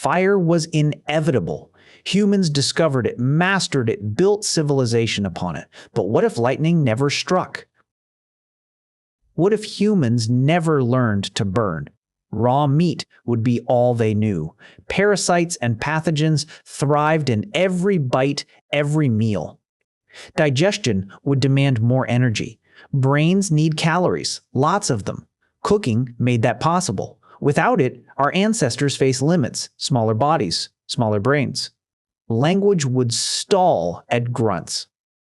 Fire was inevitable. Humans discovered it, mastered it, built civilization upon it. But what if lightning never struck? What if humans never learned to burn? Raw meat would be all they knew. Parasites and pathogens thrived in every bite, every meal. Digestion would demand more energy. Brains need calories, lots of them. Cooking made that possible. Without it, our ancestors face limits, smaller bodies, smaller brains. Language would stall at grunts.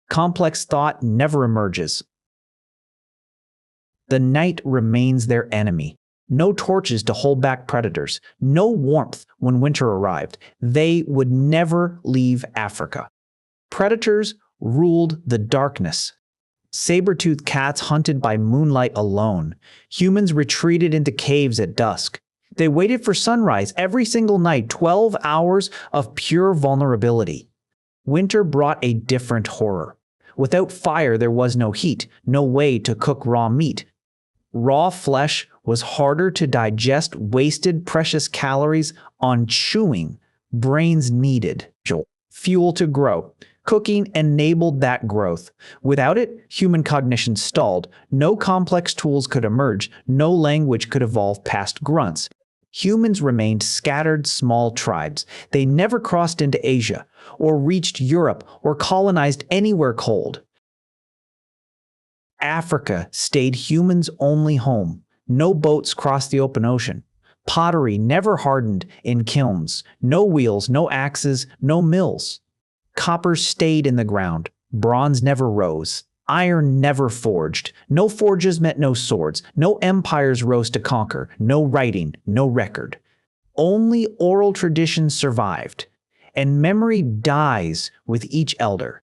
Complex thought never emerges. The night remains their enemy. No torches to hold back predators. No warmth when winter arrived. They would never leave Africa. Predators ruled the darkness. Saber-toothed cats hunted by moonlight alone. Humans retreated into caves at dusk. They waited for sunrise every single night, 12 hours of pure vulnerability. Winter brought a different horror. Without fire, there was no heat, no way to cook raw meat. Raw flesh was harder to digest, wasted precious calories on chewing. Brains needed fuel to grow. Cooking enabled that growth. Without it, human cognition stalled. No complex tools could emerge. No language could evolve past grunts. Humans remained scattered small tribes. They never crossed into Asia, or reached Europe, or colonized anywhere cold. Africa stayed humans' only home. No boats crossed the open ocean. Pottery never hardened in kilns. No wheels, no axes, no mills. Copper stayed in the ground. Bronze never rose. Iron never forged. No forges meant no swords. No empires rose to conquer. No writing, no record. Only oral tradition survived, and memory dies with each elder.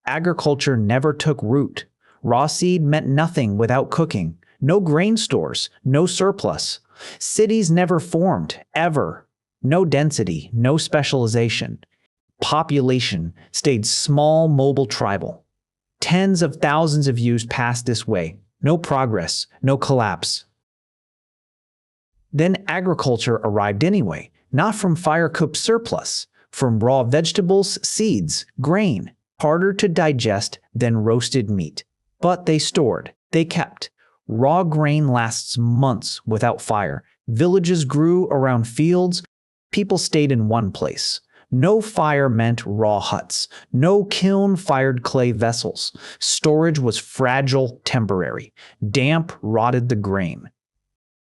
Agriculture never took root. Raw seed meant nothing without cooking. No grain stores, no surplus. Cities never formed, ever. No density, no specialization. Population stayed small, mobile, tribal. Tens of thousands of years passed this way. No progress, no collapse. Then agriculture arrived anyway, not from fire-cooked surplus, from raw vegetables, seeds, grain, harder to digest than roasted meat. But they stored, they kept. Raw grain lasts months without fire. Villages grew around fields. People stayed in one place. No fire meant raw huts. No kiln-fired clay vessels. Storage was fragile, temporary. Damp rotted the grain.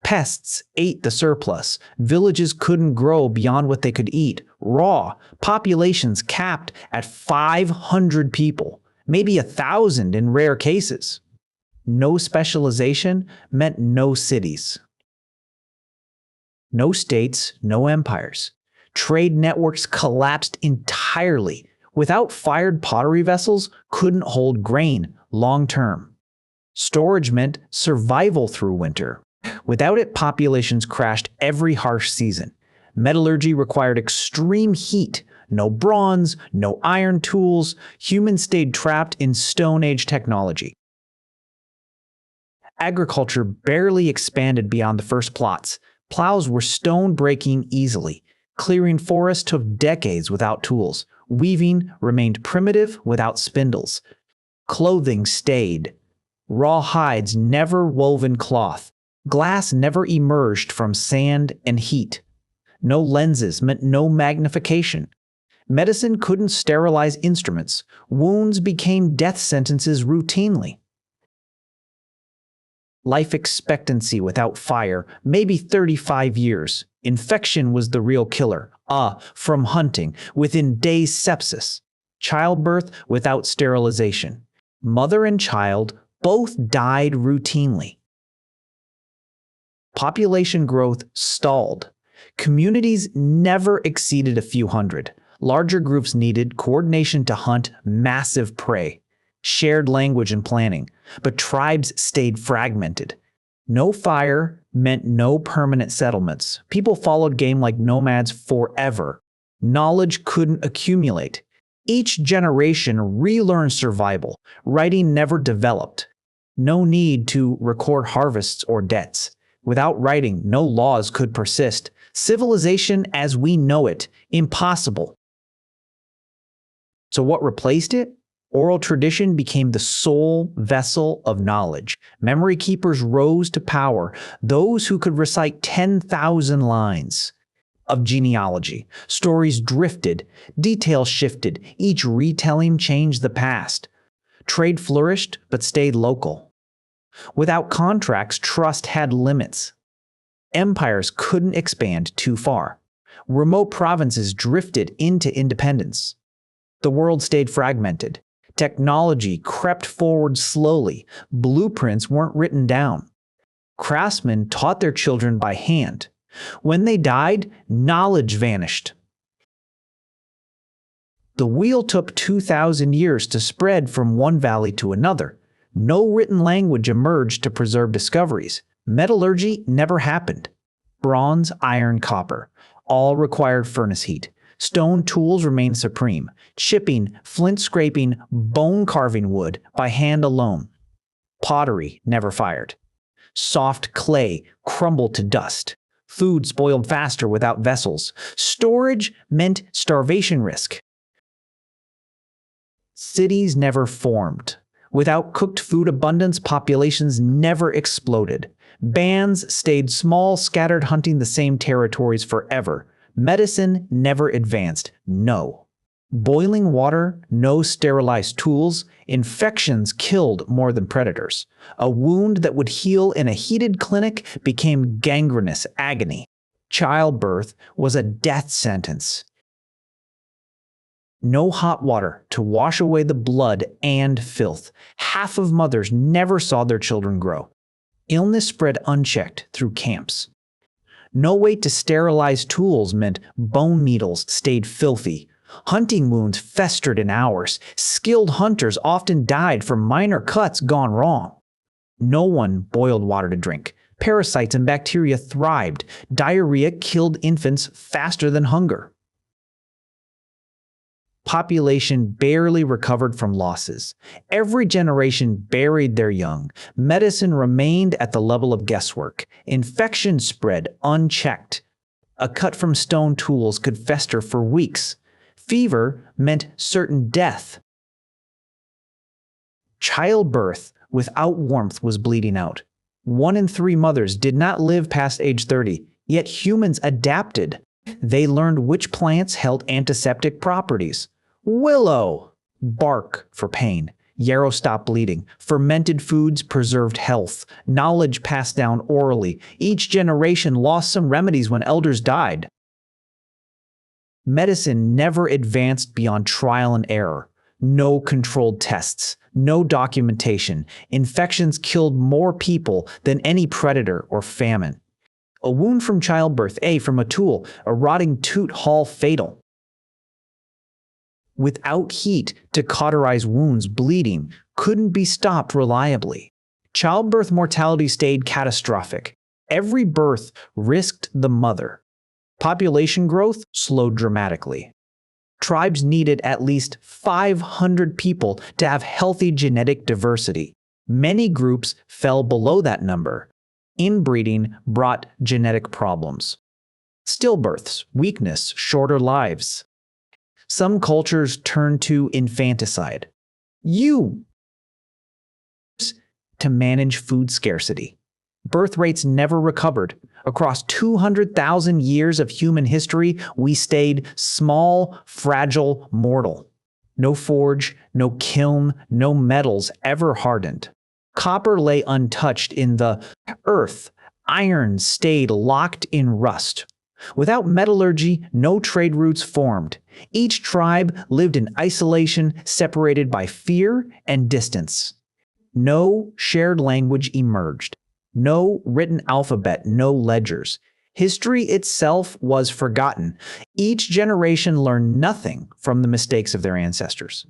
Pests ate the surplus. Villages couldn't grow beyond what they could eat. Raw, populations capped at 500 people, maybe 1,000 in rare cases. No specialization meant no cities. No states, no empires. Trade networks collapsed entirely. Without fired pottery vessels, couldn't hold grain long term. Storage meant survival through winter. Without it, populations crashed every harsh season. Metallurgy required extreme heat. No bronze, no iron tools. Humans stayed trapped in Stone Age technology. Agriculture barely expanded beyond the first plots. Plows were stone-breaking easily. Clearing forests took decades without tools. Weaving remained primitive without spindles. Clothing stayed. Raw hides never woven cloth. Glass never emerged from sand and heat. No lenses meant no magnification. Medicine couldn't sterilize instruments. Wounds became death sentences routinely. Life expectancy without fire, maybe 35 years. Infection was the real killer. From hunting, within days sepsis. Childbirth without sterilization. Mother and child both died routinely. Population growth stalled. Communities never exceeded a few hundred. Larger groups needed coordination to hunt massive prey. Shared language and planning, but tribes stayed fragmented. No fire meant no permanent settlements. People followed game like nomads forever. Knowledge couldn't accumulate. Each generation relearned survival. Writing never developed. No need to record harvests or debts. Without writing, no laws could persist. Civilization as we know it, impossible. So what replaced it? Oral tradition became the sole vessel of knowledge. Memory keepers rose to power, those who could recite 10,000 lines of genealogy. Stories drifted, details shifted, each retelling changed the past. Trade flourished, but stayed local. Without contracts, trust had limits. Empires couldn't expand too far. Remote provinces drifted into independence. The world stayed fragmented. Technology crept forward slowly. Blueprints weren't written down. Craftsmen taught their children by hand. When they died, knowledge vanished. The wheel took 2,000 years to spread from one valley to another. No written language emerged to preserve discoveries. Metallurgy never happened. Bronze, iron, copper, all required furnace heat. Stone tools remained supreme, chipping, flint scraping, bone carving wood by hand alone. Pottery never fired. Soft clay crumbled to dust. Food spoiled faster without vessels. Storage meant starvation risk. Cities never formed. Without cooked food abundance, populations never exploded. Bands stayed small, scattered, hunting the same territories forever. Medicine never advanced. No. Boiling water, no sterilized tools, infections killed more than predators. A wound that would heal in a heated clinic became gangrenous agony. Childbirth was a death sentence. No hot water to wash away the blood and filth. Half of mothers never saw their children grow. Illness spread unchecked through camps. No way to sterilize tools meant bone needles stayed filthy. Hunting wounds festered in hours. Skilled hunters often died from minor cuts gone wrong. No one boiled water to drink. Parasites and bacteria thrived. Diarrhea killed infants faster than hunger. Population barely recovered from losses. Every generation buried their young. Medicine remained at the level of guesswork. Infection spread unchecked. A cut from stone tools could fester for weeks. Fever meant certain death. Childbirth without warmth was bleeding out. 1 in 3 mothers did not live past age 30, yet humans adapted. They learned which plants held antiseptic properties. Willow, bark for pain. Yarrow stopped bleeding. Fermented foods preserved health. Knowledge passed down orally. Each generation lost some remedies when elders died. Medicine never advanced beyond trial and error. No controlled tests. No documentation. Infections killed more people than any predator or famine. A wound from childbirth, from a tool, a rotting tooth haul fatal. Without heat to cauterize wounds, bleeding couldn't be stopped reliably. Childbirth mortality stayed catastrophic. Every birth risked the mother. Population growth slowed dramatically. Tribes needed at least 500 people to have healthy genetic diversity. Many groups fell below that number. Inbreeding brought genetic problems. Stillbirths, weakness, shorter lives. Some cultures turned to infanticide. To manage food scarcity. Birth rates never recovered. Across 200,000 years of human history, we stayed small, fragile, mortal. No forge, no kiln, no metals ever hardened. Copper lay untouched in the earth. Iron stayed locked in rust. Without metallurgy, no trade routes formed. Each tribe lived in isolation, separated by fear and distance. No shared language emerged. No written alphabet, no ledgers. History itself was forgotten. Each generation learned nothing from the mistakes of their ancestors.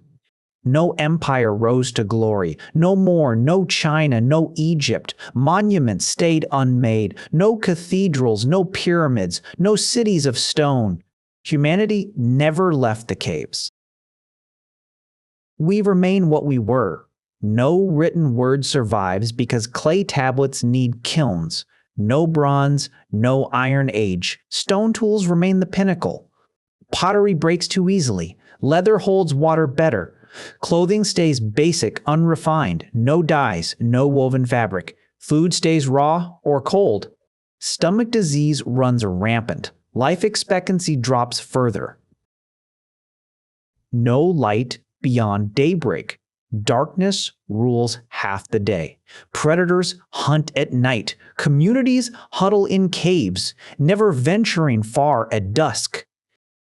No empire rose to glory. No more, no China, no Egypt. Monuments stayed unmade. No cathedrals, no pyramids, no cities of stone. Humanity never left the caves. We remain what we were. No written word survives because clay tablets need kilns. No bronze, no iron age. Stone tools remain the pinnacle. Pottery breaks too easily. Leather holds water better. Clothing stays basic, unrefined. No dyes, no woven fabric. Food stays raw or cold. Stomach disease runs rampant. Life expectancy drops further. No light beyond daybreak. Darkness rules half the day. Predators hunt at night. Communities huddle in caves, never venturing far at dusk.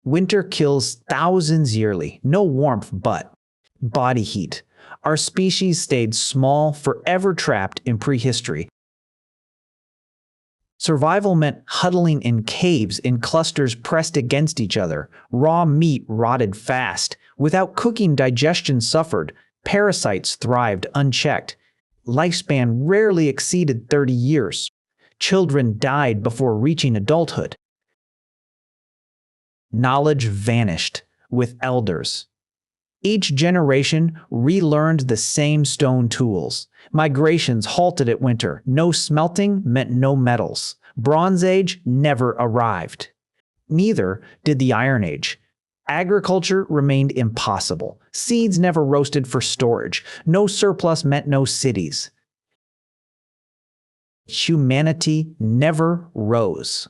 Winter kills thousands yearly. No warmth but body heat. Our species stayed small, forever trapped in prehistory. Survival meant huddling in caves in clusters pressed against each other. Raw meat rotted fast. Without cooking, digestion suffered. Parasites thrived unchecked. Lifespan rarely exceeded 30 years. Children died before reaching adulthood. Knowledge vanished with elders. Each generation relearned the same stone tools. Migrations halted at winter. No smelting meant no metals. Bronze Age never arrived. Neither did the Iron Age. Agriculture remained impossible. Seeds never roasted for storage. No surplus meant no cities. Humanity never rose.